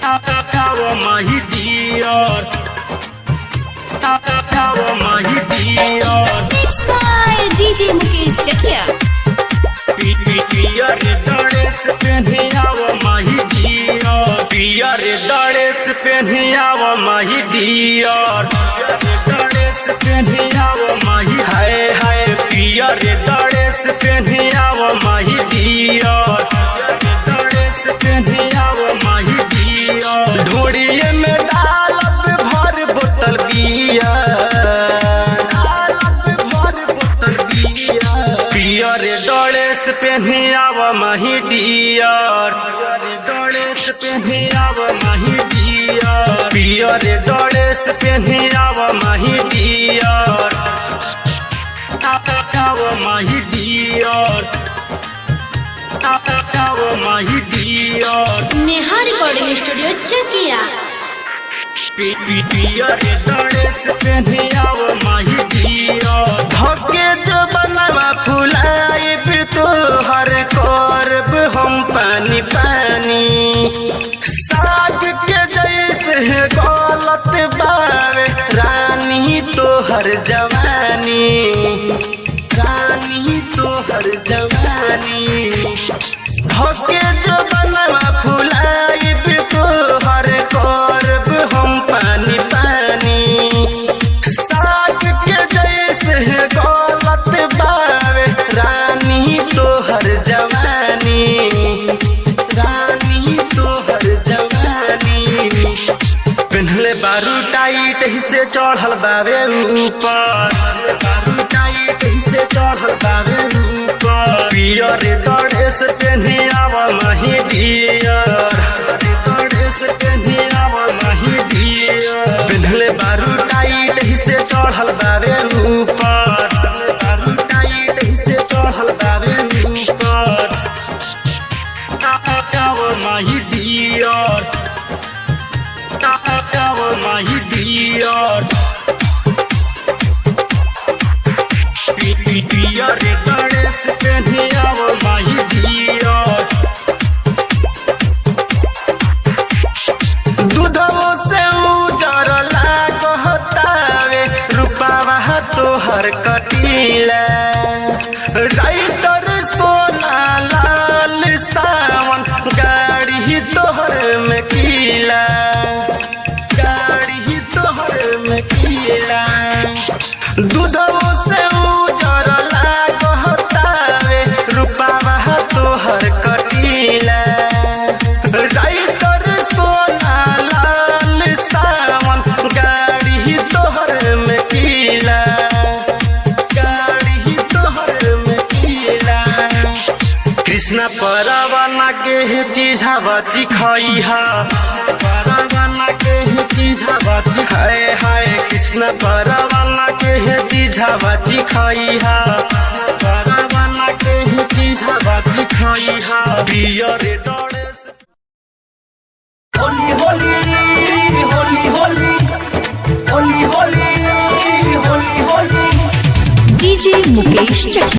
my dear. My dear. It's by DJ Mukesh Chakia. पियर dress पहनियाव माही Deere पियर dress पहनियाव माही डियर ड्रेस पहनियाव माही हाय हाय पियर ड्रेस पहनियाव माही डियर ड्रेस पहनियाव माही डियर ढोड़िए में डालब भर बोतल बियर पियर ड्रेस पहनियाव माही डियर ड्रेस पहनियाव माही डियर पियर ड्रेस पहनियाव माही डियर माही डियर माही डियर नेहा रिकॉर्डिंग स्टूडियो चकिया। पियर ड्रेस पहनियाव माही डियर धके जो बनवा फुलाइब तोहर करब हम पानी पानी साग के जैसे गलत बावे रानी तोहर जवानी रानी तोहर जवानी धके जो बनवा फुलाइब तोहर करब हम पानी पानी साग के जैसे गलत बावे रानी तोहर जवानी रानी तोहर जवानी पहनले बारू टाइट हिस्से चढ़ल बावे ऊपर बारू टाइट हिस्से चढ़ल बावे ऊपर पियर ड्रेस पहनियाव माही डियर ड्रेस पहनियाव माही डियर पहनले बारू टाइट हिस्से चढ़ल बावे ऊपर बारू टाइट हिस्से चढ़ल बावे ऊपर माही डियर माही डियर पियर ड्रेस पहनियाव माही डियर दूधवो से उजर लागतावे रूपावा तोहर कटीला राइटर सोना लाल सावन गाड़ी तोहर में कीला गाड़ी तोहर में कीला दूधवो से उजर लागतावे रूपावा तोहर कटीला राइटर सोना लाल सावन गाड़ी तोहर में कीला गाड़ी तोहर में कीला कृष्णा परवाना के चीज़ावा चिखइहा परवाना के चीज़ावा चिखाए हाय कृष्णा परवाना के चीज़ावा चिखइहा परवाना के चीज़ावा चिखइहा पियर dress Holi Holi Holi Holi Holi Holi Holi Holi DJ Mukesh Chakia।